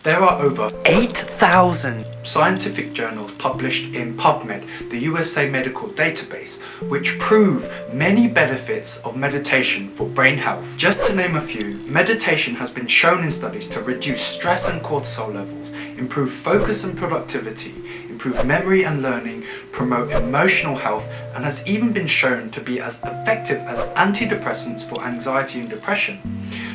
There are over 8,000 scientific journals published in PubMed, the USA medical database, which prove many benefits of meditation for brain health. Just to name a few, meditation has been shown in studies to reduce stress and cortisol levels, improve focus and productivity, improve memory and learning, promote emotional health, and has even been shown to be as effective as antidepressants for anxiety and depression.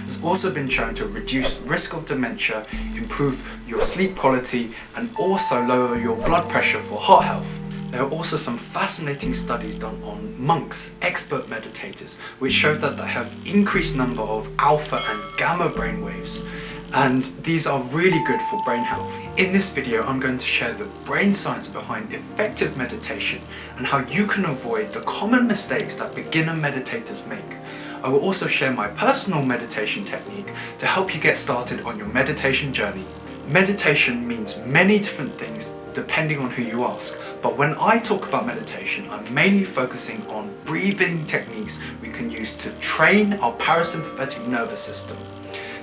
It's also been shown to reduce risk of dementia, improve your sleep quality, and also lower your blood pressure for heart health. There are also some fascinating studies done on monks, expert meditators, which showed that they have increased number of alpha and gamma brainwaves, and these are really good for brain health. In this video, I'm going to share the brain science behind effective meditation and how you can avoid the common mistakes that beginner meditators make. I will also share my personal meditation technique to help you get started on your meditation journey. Meditation means many different things depending on who you ask, but when I talk about meditation, I'm mainly focusing on breathing techniques we can use to train our parasympathetic nervous system.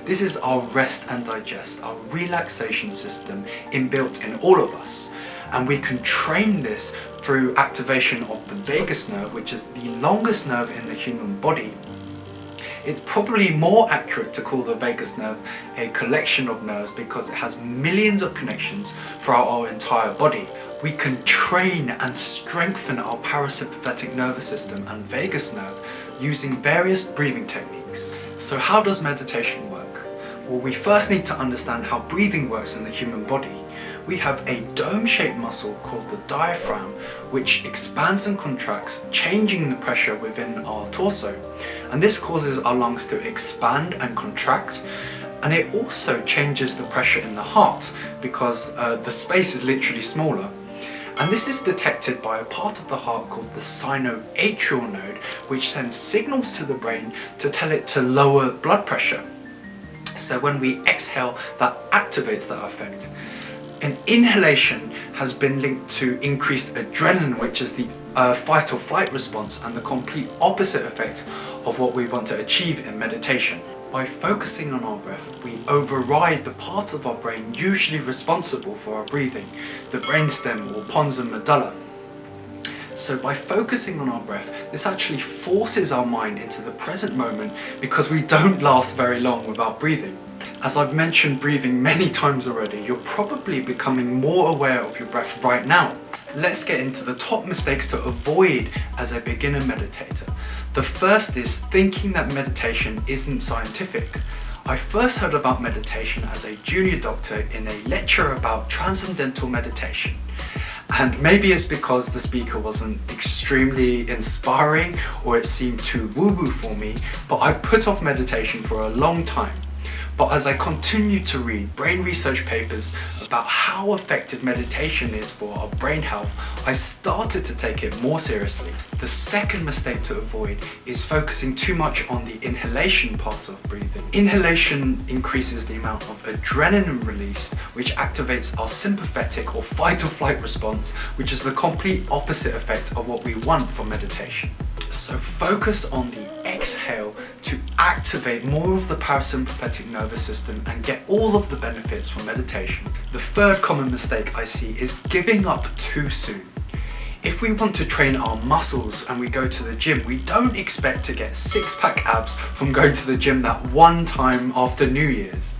This is our rest and digest, our relaxation system inbuilt in all of us. And we can train this through activation of the vagus nerve, which is the longest nerve in the human body. It's probably more accurate to call the vagus nerve a collection of nerves because it has millions of connections throughout our entire body. We can train and strengthen our parasympathetic nervous system and vagus nerve using various breathing techniques. So how does meditation work? Well, we first need to understand how breathing works in the human body. We have a dome-shaped muscle called the diaphragm, which expands and contracts, changing the pressure within our torso. And this causes our lungs to expand and contract. And it also changes the pressure in the heart because the space is literally smaller. And this is detected by a part of the heart called the sinoatrial node, which sends signals to the brain to tell it to lower blood pressure. So when we exhale, that activates that effect. And inhalation has been linked to increased adrenaline, which is the fight or flight response, and the complete opposite effect of what we want to achieve in meditation. By focusing on our breath, we override the part of our brain usually responsible for our breathing, the brainstem or pons and medulla. So by focusing on our breath, this actually forces our mind into the present moment because we don't last very long without breathing. As I've mentioned breathing many times already, you're probably becoming more aware of your breath right now. Let's get into the top mistakes to avoid as a beginner meditator. The first is thinking that meditation isn't scientific. I first heard about meditation as a junior doctor in a lecture about transcendental meditation. And maybe it's because the speaker wasn't extremely inspiring or it seemed too woo-woo for me, but I put off meditation for a long time. But as I continued to read brain research papers about how effective meditation is for our brain health, I started to take it more seriously. The second mistake to avoid is focusing too much on the inhalation part of breathing. Inhalation increases the amount of adrenaline released, which activates our sympathetic or fight or flight response, which is the complete opposite effect of what we want from meditation. So focus on the exhale to activate more of the parasympathetic nervous system and get all of the benefits from meditation. The third common mistake I see is giving up too soon. If we want to train our muscles and we go to the gym, we don't expect to get six-pack abs from going to the gym that one time after New Year's.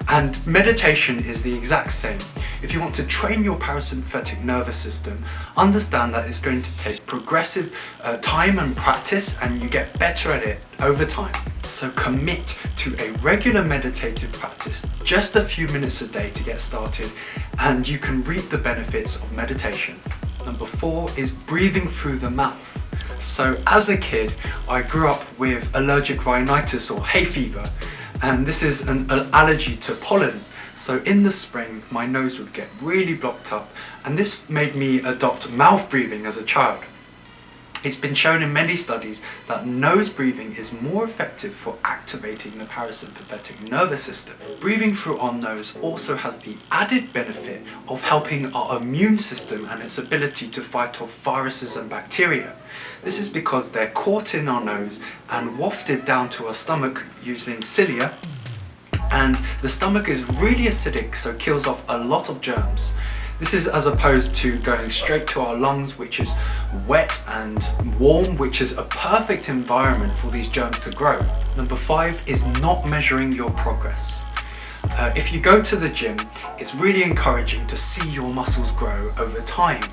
And meditation is the exact same. If you want to train your parasympathetic nervous system, understand that it's going to take progressive time and practice, and you get better at it over time. So commit to a regular meditative practice, just a few minutes a day to get started, and you can reap the benefits of meditation. Number 4 is breathing through the mouth. So as a kid, I grew up with allergic rhinitis or hay fever. And this is an allergy to pollen. So in the spring, my nose would get really blocked up, and this made me adopt mouth breathing as a child. It's been shown in many studies that nose breathing is more effective for activating the parasympathetic nervous system. Breathing through our nose also has the added benefit of helping our immune system and its ability to fight off viruses and bacteria. This is because they're caught in our nose and wafted down to our stomach using cilia, And the stomach is really acidic, so kills off a lot of germs. This is as opposed to going straight to our lungs, which is wet and warm, which is a perfect environment for these germs to grow. Number 5 is not measuring your progress. If you go to the gym, it's really encouraging to see your muscles grow over time,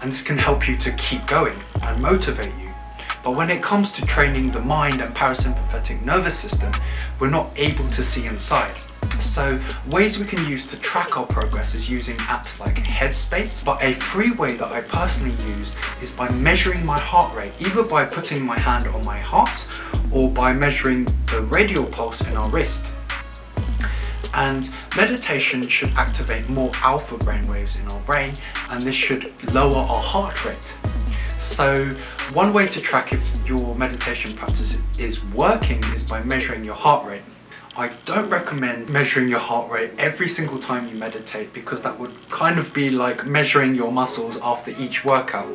and this can help you to keep going and motivate you. But when it comes to training the mind and parasympathetic nervous system, we're not able to see inside. So ways we can use to track our progress is using apps like Headspace, but a free way that I personally use is by measuring my heart rate, either by putting my hand on my heart or by measuring the radial pulse in our wrist. And meditation should activate more alpha brainwaves in our brain, and this should lower our heart rate. So one way to track if your meditation practice is working is by measuring your heart rate. I don't recommend measuring your heart rate every single time you meditate, because that would kind of be like measuring your muscles after each workout.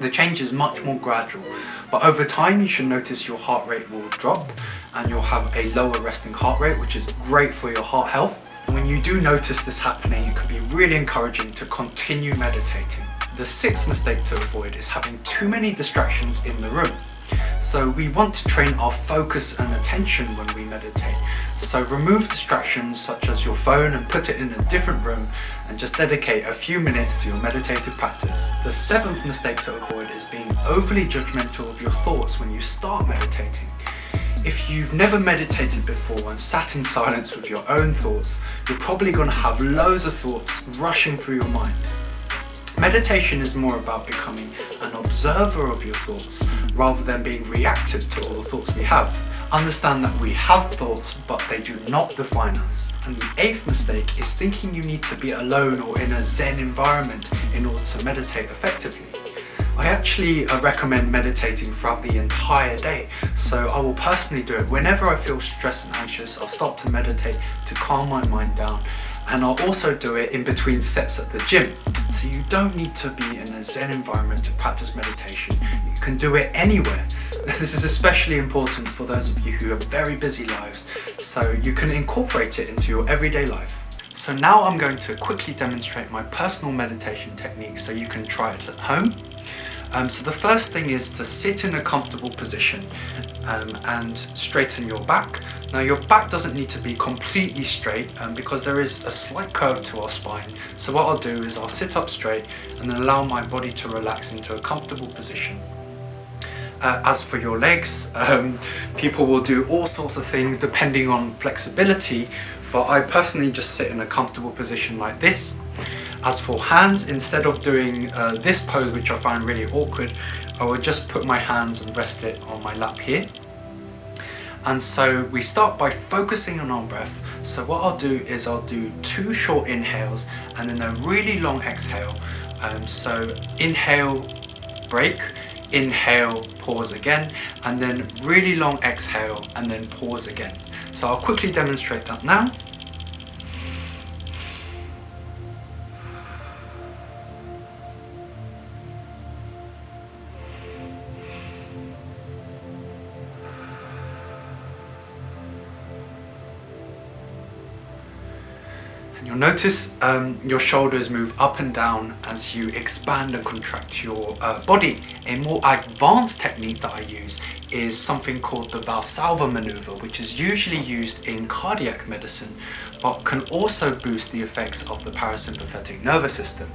The change is much more gradual, but over time you should notice your heart rate will drop and you'll have a lower resting heart rate, which is great for your heart health. And when you do notice this happening, it can be really encouraging to continue meditating. The 6th mistake to avoid is having too many distractions in the room. So we want to train our focus and attention when we meditate. So remove distractions such as your phone and put it in a different room, and just dedicate a few minutes to your meditative practice. The 7th mistake to avoid is being overly judgmental of your thoughts when you start meditating. If you've never meditated before and sat in silence with your own thoughts, you're probably going to have loads of thoughts rushing through your mind. Meditation is more about becoming an observer of your thoughts rather than being reactive to all the thoughts we have. Understand that we have thoughts, but they do not define us. And the 8th mistake is thinking you need to be alone or in a Zen environment in order to meditate effectively. I actually recommend meditating throughout the entire day, so I will personally do it. Whenever I feel stressed and anxious, I'll start to meditate to calm my mind down, and I'll also do it in between sets at the gym. So you don't need to be in a Zen environment to practice meditation. You can do it anywhere. This is especially important for those of you who have very busy lives, so you can incorporate it into your everyday life. So now I'm going to quickly demonstrate my personal meditation technique so you can try it at home. So the first thing is to sit in a comfortable position and straighten your back. Now your back doesn't need to be completely straight because there is a slight curve to our spine. So what I'll do is I'll sit up straight and then allow my body to relax into a comfortable position. As for your legs, people will do all sorts of things depending on flexibility, but I personally just sit in a comfortable position like this. As for hands, instead of doing this pose, which I find really awkward, I will just put my hands and rest it on my lap here. And so we start by focusing on our breath. So what I'll do is I'll do 2 short inhales and then a really long exhale. So inhale, break, inhale, pause again, and then really long exhale and then pause again. So I'll quickly demonstrate that now. You'll notice your shoulders move up and down as you expand and contract your body. A more advanced technique that I use is something called the Valsalva maneuver, which is usually used in cardiac medicine, but can also boost the effects of the parasympathetic nervous system.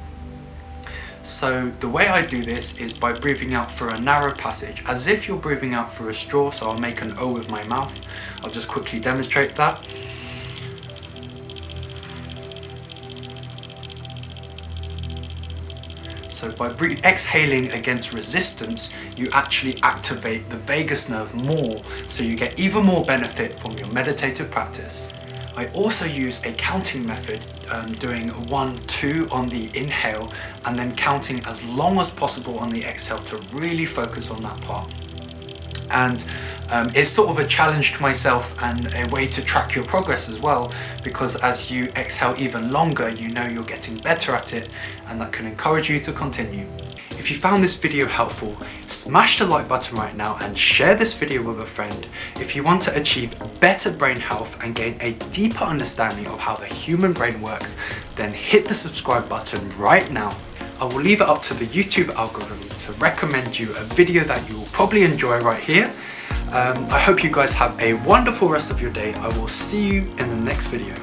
So the way I do this is by breathing out through a narrow passage, as if you're breathing out through a straw. So I'll make an O with my mouth. I'll just quickly demonstrate that. So by exhaling against resistance, you actually activate the vagus nerve more, so you get even more benefit from your meditative practice. I also use a counting method, doing 1, 2 on the inhale and then counting as long as possible on the exhale to really focus on that part. And It's sort of a challenge to myself and a way to track your progress as well, because as you exhale even longer, you know you're getting better at it, and that can encourage you to continue. If you found this video helpful, smash the like button right now and share this video with a friend. If you want to achieve better brain health and gain a deeper understanding of how the human brain works, then hit the subscribe button right now. I will leave it up to the YouTube algorithm to recommend you a video that you will probably enjoy right here. I hope you guys have a wonderful rest of your day. I will see you in the next video.